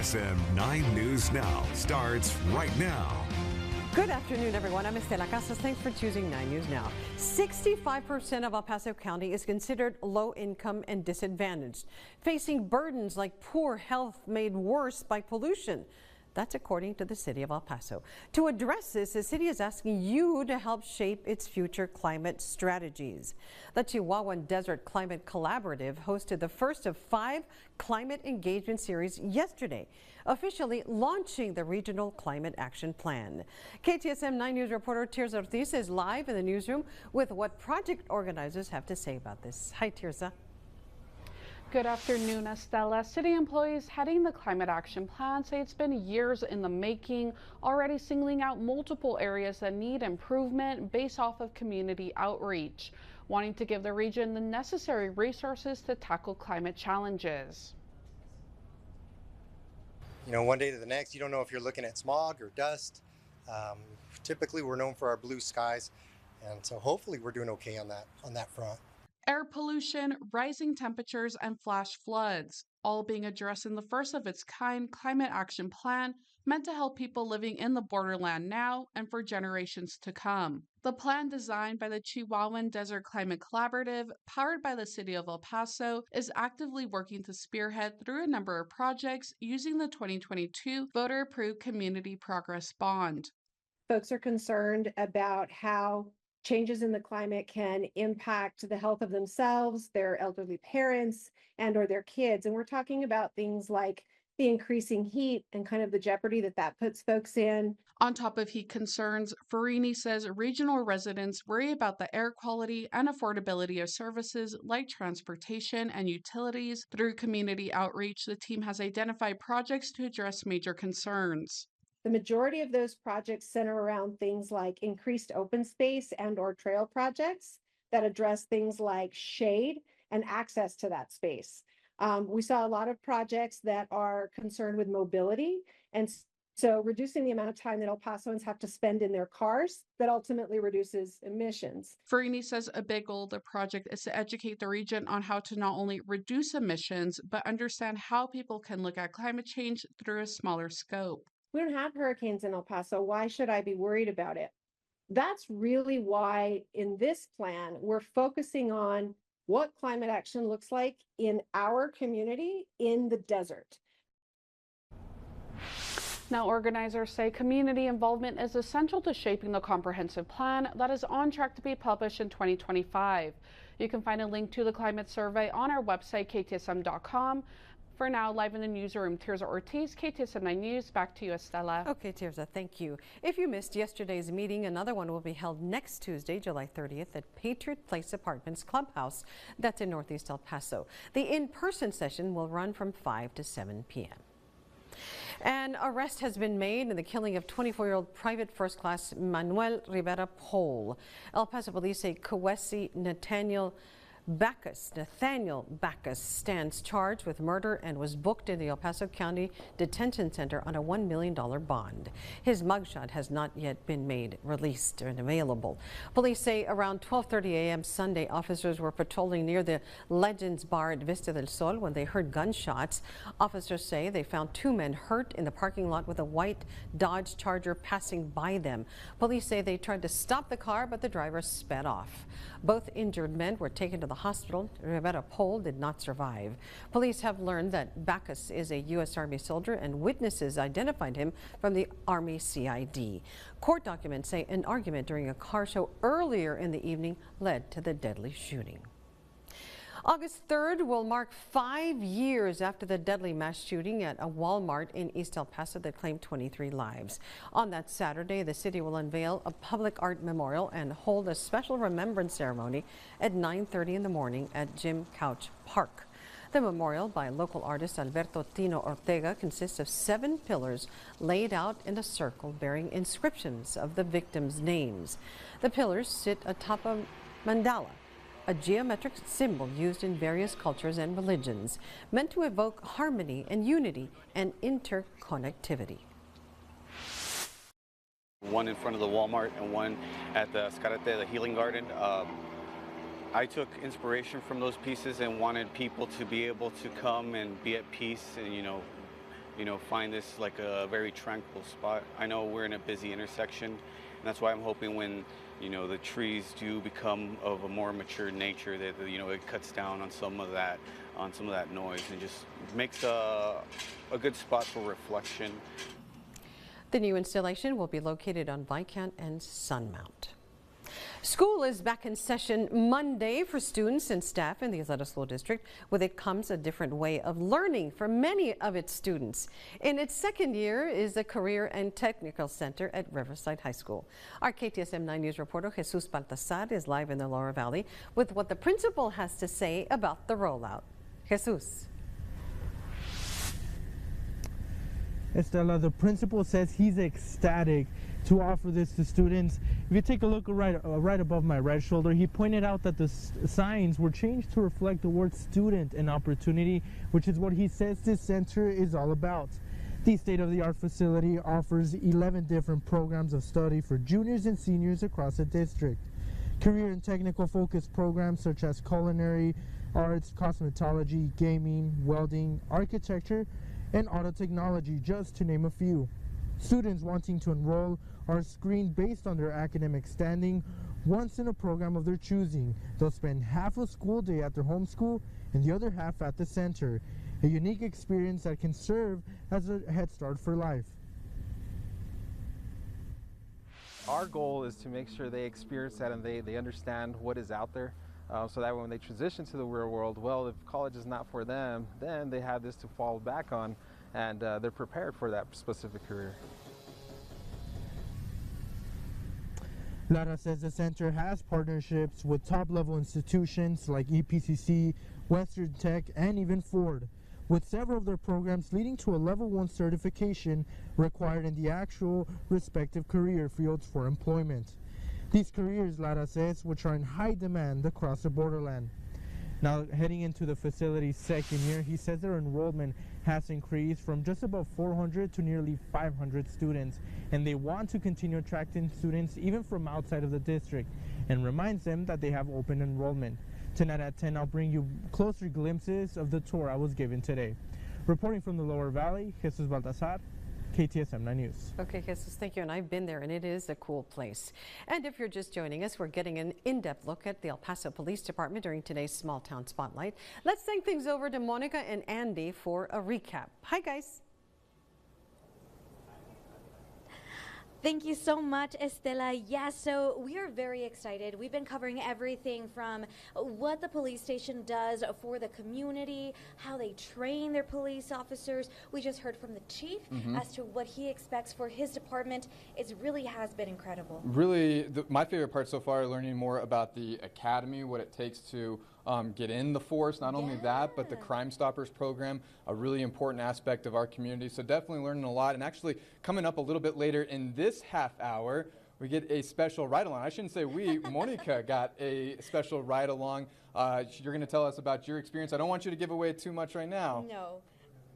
KTSM 9 News Now starts right now. Good afternoon, everyone. I'm Estela Casas. Thanks for choosing 9 News Now. 65% of El Paso County is considered low income and disadvantaged, facing burdens like poor health made worse by pollution. That's according to the city of El Paso. To address this, the city is asking you to help shape its future climate strategies. The Chihuahuan Desert Climate Collaborative hosted the first of 5 climate engagement series yesterday, officially launching the Regional Climate Action Plan. KTSM 9 News reporter Tirza Ortiz is live in the newsroom with what project organizers have to say about this. Hi, Tirza. Good afternoon, Estela. City employees heading the Climate Action Plan say it's been years in the making, already singling out multiple areas that need improvement based off of community outreach, wanting to give the region the necessary resources to tackle climate challenges. You know, one day to the next, you don't know if you're looking at smog or dust. Typically, we're known for our blue skies, and so hopefully we're doing okay on that front. Air pollution, rising temperatures, and flash floods, all being addressed in the first of its kind Climate Action Plan meant to help people living in the borderland now and for generations to come. The plan, designed by the Chihuahuan Desert Climate Collaborative, powered by the city of El Paso, is actively working to spearhead through a number of projects using the 2022 voter-approved Community Progress Bond. Folks are concerned about how changes in the climate can impact the health of themselves, their elderly parents, and or their kids. And we're talking about things like the increasing heat and kind of the jeopardy that puts folks in. On top of heat concerns, Farini says regional residents worry about the air quality and affordability of services like transportation and utilities. Through community outreach, the team has identified projects to address major concerns. The majority of those projects center around things like increased open space and or trail projects that address things like shade and access to that space. We saw a lot of projects that are concerned with mobility, and so reducing the amount of time that El Pasoans have to spend in their cars that ultimately reduces emissions. Farini says a big goal of the project is to educate the region on how to not only reduce emissions, but understand how people can look at climate change through a smaller scope. We don't have hurricanes in El Paso. Why should I be worried about it? That's really why in this plan, we're focusing on what climate action looks like in our community in the desert. Now, organizers say community involvement is essential to shaping the comprehensive plan that is on track to be published in 2025. You can find a link to the climate survey on our website, ktsm.com. For now, live in the newsroom, Tirza Ortiz, KTSM 9 News. Back to you, Estela. Okay, Tirza, thank you. If you missed yesterday's meeting, another one will be held next Tuesday, July 30th at Patriot Place Apartments Clubhouse. That's in Northeast El Paso. The in-person session will run from 5 to 7 p.m. An arrest has been made in the killing of 24-year-old Private First Class Manuel Rivera Pole. El Paso police say Kawesi Nathaniel Bacchus stands charged with murder and was booked in the El Paso County Detention Center on a $1 million bond. His mugshot has not yet been made released and available. Police say around 12:30 a.m. Sunday, officers were patrolling near the Legends Bar at Vista del Sol when they heard gunshots. Officers say they found 2 men hurt in the parking lot with a white Dodge Charger passing by them. Police say they tried to stop the car, but the driver sped off. Both injured men were taken to the hospital. Rivera Pole did not survive. Police have learned that Bacchus is a U.S. Army soldier, and witnesses identified him from the Army CID. Court documents say an argument during a car show earlier in the evening led to the deadly shooting. August 3rd will mark 5 years after the deadly mass shooting at a Walmart in East El Paso that claimed 23 lives. On that Saturday, the city will unveil a public art memorial and hold a special remembrance ceremony at 9:30 in the morning at Jim Couch Park. The memorial by local artist Alberto Tino Ortega consists of 7 pillars laid out in a circle bearing inscriptions of the victims' names. The pillars sit atop a mandala, a geometric symbol used in various cultures and religions, meant to evoke harmony and unity and interconnectivity. One in front of the Walmart and one at the Escarate, the Healing Garden. I took inspiration from those pieces and wanted people to be able to come and be at peace and, find this like a very tranquil spot. I know we're in a busy intersection, and that's why I'm hoping when, the trees do become of a more mature nature that, it cuts down on some of that noise and just makes a good spot for reflection. The new installation will be located on Viscount and Sunmount. School is back in session Monday for students and staff in the Isleta School District. With it comes a different way of learning for many of its students. In its second year is the Career and Technical Center at Riverside High School. Our KTSM 9 News reporter Jesus Baltasar is live in the Lower Valley with what the principal has to say about the rollout. Jesus. Estela, the principal says he's ecstatic to offer this to students. If you take a look right above my right shoulder, he pointed out that the signs were changed to reflect the word student and opportunity, which is what he says this center is all about. The state-of-the-art facility offers 11 different programs of study for juniors and seniors across the district. Career and technical focused programs such as culinary, arts, cosmetology, gaming, welding, architecture, and auto technology, just to name a few. Students wanting to enroll are screened based on their academic standing. Once in a program of their choosing, they'll spend half a school day at their home school and the other half at the center. A unique experience that can serve as a head start for life. Our goal is to make sure they experience that and they understand what is out there. So that when they transition to the real world, well, if college is not for them, then they have this to fall back on, and they're prepared for that specific career. Lara says the center has partnerships with top-level institutions like EPCC, Western Tech, and even Ford, with several of their programs leading to a Level 1 certification required in the actual respective career fields for employment. These careers, Lara says, which are in high demand across the borderland. Now, heading into the facility's second year, he says their enrollment has increased from just about 400 to nearly 500 students, and they want to continue attracting students even from outside of the district, and reminds them that they have open enrollment. Tonight at 10, I'll bring you closer glimpses of the tour I was given today. Reporting from the Lower Valley, Jesus Baltasar, KTSM 9 News. Okay, Jesus, thank you. And I've been there, and it is a cool place. And if you're just joining us, we're getting an in-depth look at the El Paso Police Department during today's Small Town Spotlight. Let's send things over to Monica and Andy for a recap. Hi, guys. Thank you so much, Estela. Yeah, so we are very excited. We've been covering everything from what the police station does for the community, how they train their police officers. We just heard from the chief as to what he expects for his department. It really has been incredible. Really, my favorite part so far, learning more about the academy, what it takes to get in the force. Not only that, but the Crime Stoppers program, a really important aspect of our community. So definitely learning a lot. And actually coming up a little bit later in this half hour, we get a special ride-along. I shouldn't say we, Monica got a special ride-along. You're going to tell us about your experience. I don't want you to give away too much right now. No.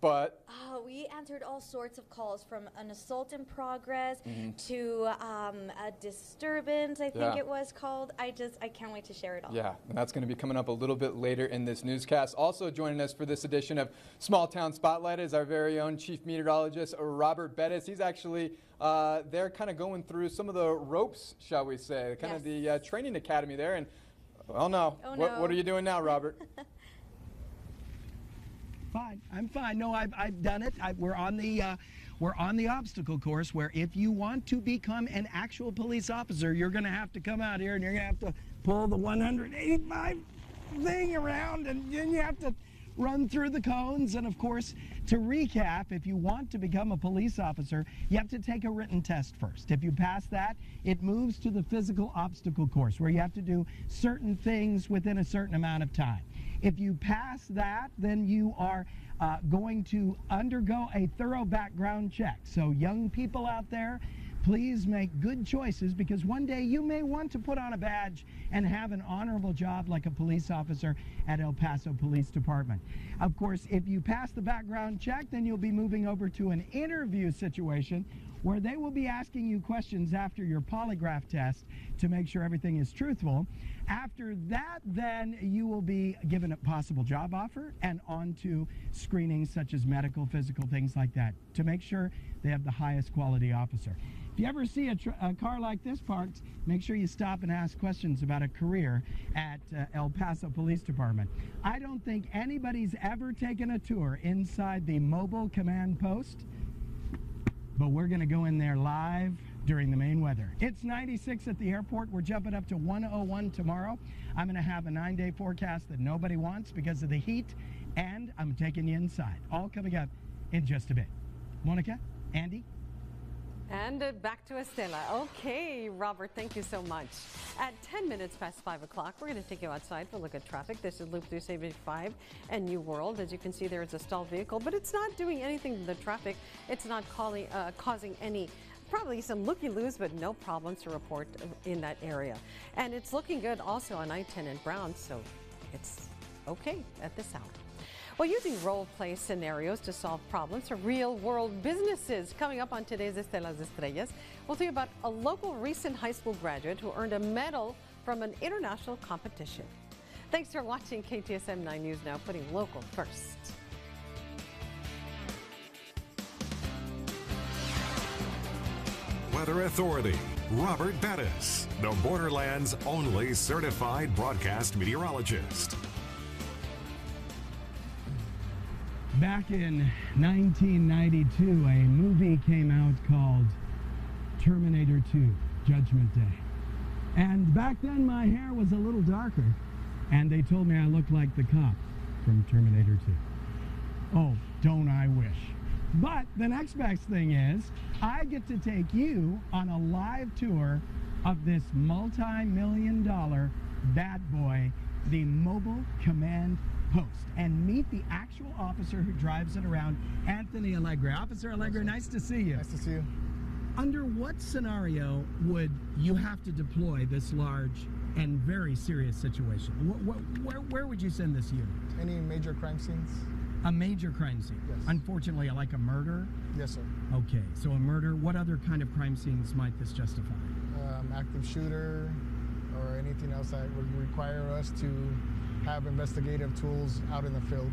But we answered all sorts of calls, from an assault in progress to a disturbance, I think it was called. I can't wait to share it all. Yeah, and that's going to be coming up a little bit later in this newscast. Also joining us for this edition of Small Town Spotlight is our very own Chief Meteorologist, Robert Bettis. He's actually there kind of going through some of the ropes, shall we say, kind of the training academy there. And, well, no. Oh, what are you doing now, Robert? Fine. I'm fine. No, I've done it. We're on the obstacle course, where if you want to become an actual police officer, you're going to have to come out here and you're going to have to pull the 185 thing around, and then you have to run through the cones. And of course, to recap, if you want to become a police officer, you have to take a written test first. If you pass that, it moves to the physical obstacle course, where you have to do certain things within a certain amount of time. If you pass that, then you are going to undergo a thorough background check. So young people out there, please make good choices, because one day you may want to put on a badge and have an honorable job like a police officer at El Paso Police Department. Of course, if you pass the background check, then you'll be moving over to an interview situation, where they will be asking you questions after your polygraph test to make sure everything is truthful. After that, then you will be given a possible job offer and on to screenings such as medical, physical, things like that to make sure they have the highest quality officer. If you ever see a car like this parked, make sure you stop and ask questions about a career at El Paso Police Department. I don't think anybody's ever taken a tour inside the mobile command post, but we're going to go in there live during the main weather. It's 96 at the airport. We're jumping up to 101 tomorrow. I'm going to have a 9-day forecast that nobody wants because of the heat, and I'm taking you inside. All coming up in just a bit. Monica, Andy? And back to Estela. Okay, Robert, thank you so much. At 10 minutes past 5 o'clock, we're going to take you outside for a look at traffic. This is Loop 375 and New World. As you can see, there is a stalled vehicle, but it's not doing anything to the traffic. It's not causing any, probably some looky-loos, but no problems to report in that area. And it's looking good also on I-10 and Brown, so it's okay at this hour. Well, using role-play scenarios to solve problems for real-world businesses. Coming up on today's Estelas Estrellas, we'll see about a local recent high school graduate who earned a medal from an international competition. Thanks for watching KTSM 9 News Now, putting local first. Weather Authority, Robert Bettis, the Borderlands' only certified broadcast meteorologist. Back in 1992, a movie came out called Terminator 2, Judgment Day. And back then my hair was a little darker, and they told me I looked like the cop from Terminator 2. Oh, don't I wish. But the next best thing is I get to take you on a live tour of this multi-million-dollar bad boy, the Mobile Command Post, and meet the actual officer who drives it around, Anthony Allegre. Officer Allegre, nice to see you. Nice to see you. Under what scenario would you have to deploy this large and very serious situation? Where would you send this unit? Any major crime scenes? A major crime scene? Yes. Unfortunately, like a murder? Yes, sir. Okay, so a murder. What other kind of crime scenes might this justify? Active shooter or anything else that would require us to have investigative tools out in the field.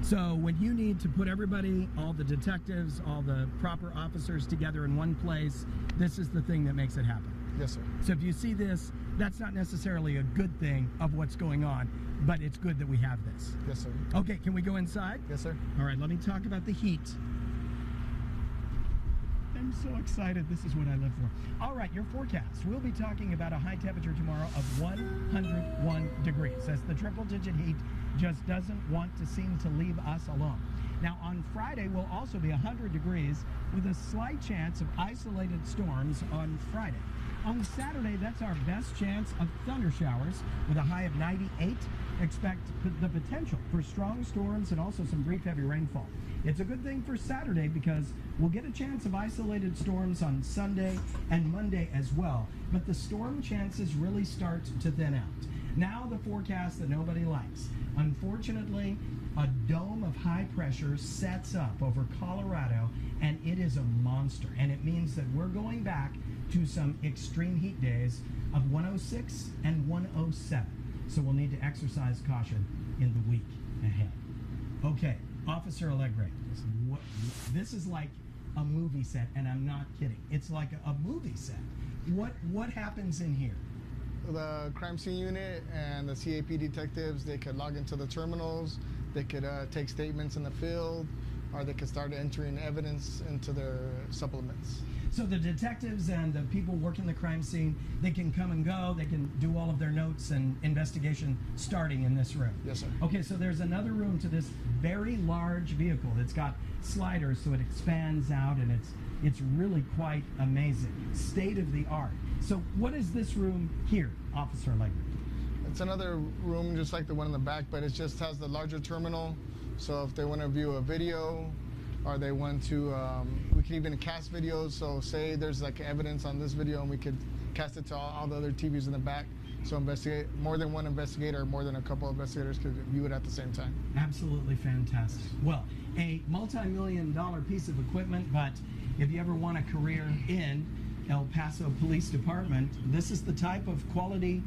So when you need to put everybody, all the detectives, all the proper officers together in one place, this is the thing that makes it happen. Yes, sir. So if you see this, that's not necessarily a good thing of what's going on, but it's good that we have this. Yes, sir. Okay, can we go inside? Yes, sir. All right, let me talk about the heat. I'm so excited. This is what I live for. All right, your forecast. We'll be talking about a high temperature tomorrow of 101 degrees, as the triple-digit heat just doesn't want to seem to leave us alone. Now, on Friday, we'll also be 100 degrees with a slight chance of isolated storms on Friday. On Saturday, that's our best chance of thunder showers with a high of 98. Expect the potential for strong storms and also some brief heavy rainfall. It's a good thing for Saturday because we'll get a chance of isolated storms on Sunday and Monday as well, but the storm chances really start to thin out. Now the forecast that nobody likes. Unfortunately, a dome of high pressure sets up over Colorado, and it is a monster, and it means that we're going back to some extreme heat days of 106 and 107. So we'll need to exercise caution in the week ahead. Okay, Officer Allegre, this is like a movie set, and I'm not kidding. It's like a movie set. What happens in here? The crime scene unit and the CAP detectives, they could log into the terminals, they could take statements in the field, or they could start entering evidence into their supplements. So the detectives and the people working the crime scene, they can come and go, they can do all of their notes and investigation starting in this room. Yes, sir. Okay, so there's another room to this very large vehicle that's got sliders so it expands out, and it's really quite amazing. State of the art. So what is this room here, Officer Allegre? It's another room just like the one in the back, but it just has the larger terminal. So if they want to view a video, or they want to, we can even cast videos. So say there's like evidence on this video, and we could cast it to all the other TVs in the back. So investigate, more than one investigator, or more than a couple of investigators could view it at the same time. Absolutely fantastic. Well, a multi-million-dollar piece of equipment, but if you ever want a career in El Paso Police Department, this is the type of quality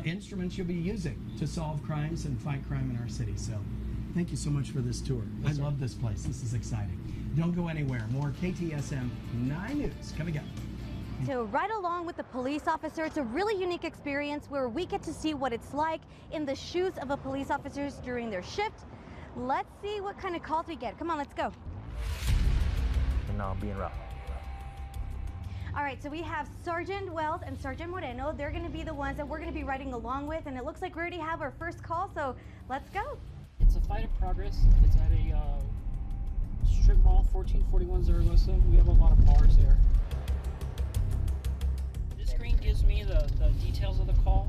instruments you'll be using to solve crimes and fight crime in our city. So thank you so much for this tour. I love this place. This is exciting. Don't go anywhere. More KTSM 9 News coming up. So right along with the police officer, it's a really unique experience where we get to see what it's like in the shoes of a police officer during their shift. Let's see what kind of calls we get. Come on, let's go. And now I'm being rough. All right, so we have Sergeant Wells and Sergeant Moreno. They're going to be the ones that we're going to be riding along with, and it looks like we already have our first call, so let's go. It's a fight in progress. It's at a strip mall, 1441 Zaragoza. We have a lot of bars there. This screen gives me the details of the call.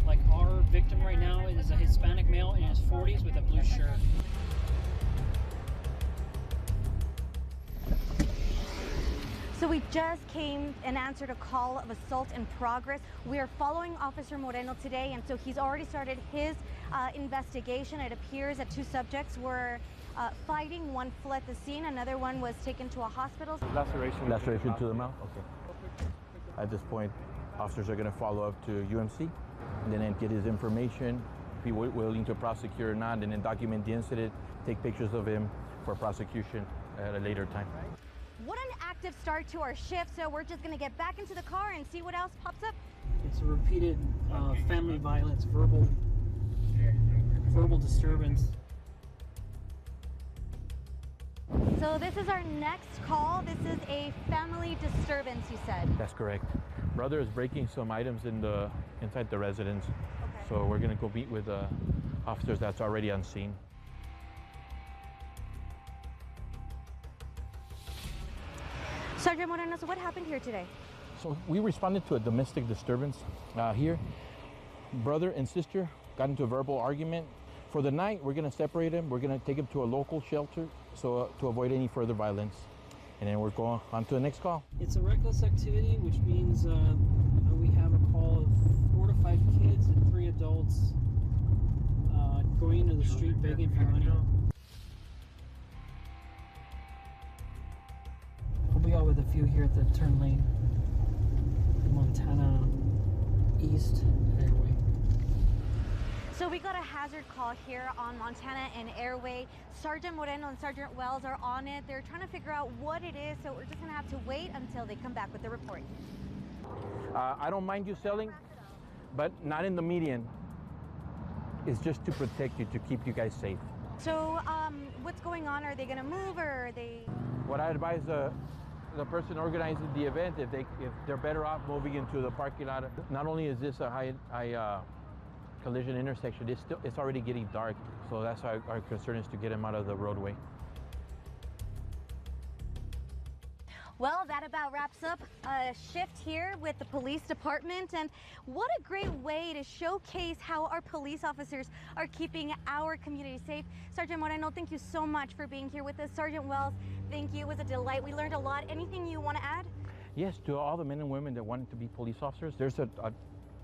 Like our victim right now is a Hispanic male in his 40s with a blue shirt. So we just came and answered a call of assault in progress. We are following Officer Moreno today, and so he's already started his investigation. It appears that 2 subjects were fighting. One fled the scene, another one was taken to a hospital. Laceration to the mouth? Okay. At this point, officers are going to follow up to UMC and then get his information, be willing to prosecute or not, and then document the incident, take pictures of him for prosecution at a later time. What an active start to our shift, so we're just going to get back into the car and see what else pops up. It's a repeated family violence, verbal disturbance. So this is our next call. This is a family disturbance, you said. That's correct. Brother is breaking some items inside the residence. Okay. So we're going to go meet with officers that's already on scene. Sergeant Moreno, so what happened here today? So we responded to a domestic disturbance here. Brother and sister got into a verbal argument. For the night, we're going to separate them. We're going to take them to a local shelter so to avoid any further violence. And then we're going on to the next call. It's a reckless activity, which means we have a call of 4 to 5 kids and 3 adults going into the street begging for money. We'll be out with a few here at the turn lane, Montana East Airway. So we got a hazard call here on Montana and Airway. Sergeant Moreno and Sergeant Wells are on it. They're trying to figure out what it is, so we're just gonna have to wait until they come back with the report. I don't mind you selling, but not in the median. It's just to protect you, to keep you guys safe. So what's going on? Are they gonna move, or are they? What I advise the person organizing the event, if they're better off moving into the parking lot. Not only is this a high collision intersection, it's already getting dark, so that's our concern, is to get them out of the roadway. Well, that about wraps up a shift here with the police department, and what a great way to showcase how our police officers are keeping our community safe. Sergeant Moreno, thank you so much for being here with us. Sergeant Wells, thank you. It was a delight. We learned a lot. Anything you want to add? Yes, to all the men and women that wanted to be police officers, there's a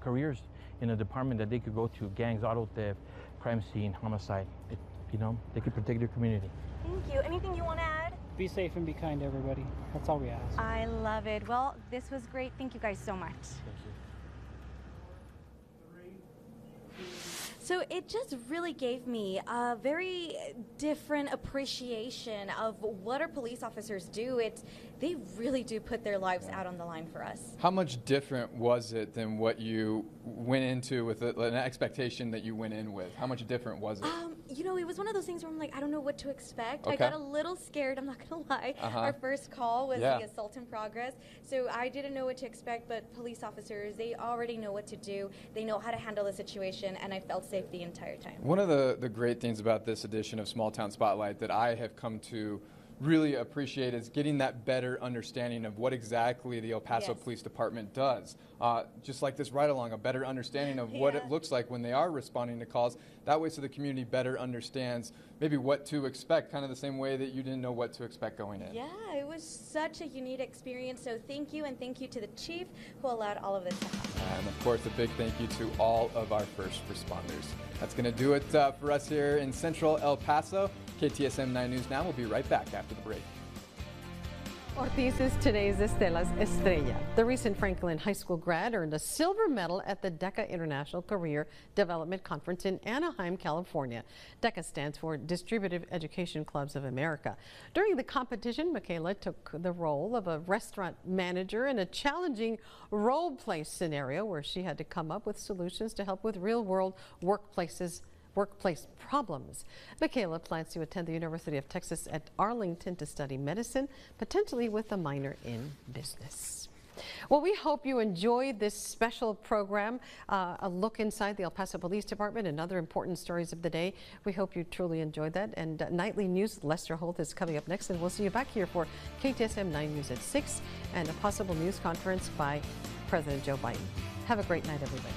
careers in the department that they could go to: gangs, auto theft, crime scene, homicide. They could protect their community. Thank you. Anything you want to add? Be safe and be kind to everybody. That's all we ask. I love it. Well, this was great. Thank you guys so much. Thank you. So it just really gave me a very different appreciation of what our police officers do. They really do put their lives out on the line for us. How much different was it than what you went into with an expectation that you went in with? How much different was it? It was one of those things where I'm like, I don't know what to expect. Okay. I got a little scared, I'm not going to lie. Our first call was the assault in progress. So I didn't know what to expect, but police officers, they already know what to do. They know how to handle the situation, and I felt safe the entire time. One of the great things about this edition of Small Town Spotlight that I have come to really appreciate is getting that better understanding of what exactly the El Paso Police Department does. Just like this ride-along, a better understanding of what it looks like when they are responding to calls. That way so the community better understands maybe what to expect, kind of the same way that you didn't know what to expect going in. Yeah, it was such a unique experience. So thank you, and thank you to the chief who allowed all of this to happen. And of course, a big thank you to all of our first responders. That's going to do it for us here in Central El Paso. KTSM 9 News Now. We'll be right back after the break. Ortiz is today's Estela's Estrella. The recent Franklin High School grad earned a silver medal at the DECA International Career Development Conference in Anaheim, California. DECA stands for Distributive Education Clubs of America. During the competition, Michaela took the role of a restaurant manager in a challenging role-play scenario where she had to come up with solutions to help with real-world workplace problems. Michaela plans to attend the University of Texas at Arlington to study medicine, potentially with a minor in business. Well, we hope you enjoyed this special program, a look inside the El Paso Police Department and other important stories of the day. We hope you truly enjoyed that. And Nightly News, Lester Holt is coming up next, and we'll see you back here for KTSM 9 News at 6 and a possible news conference by President Joe Biden. Have a great night, everybody.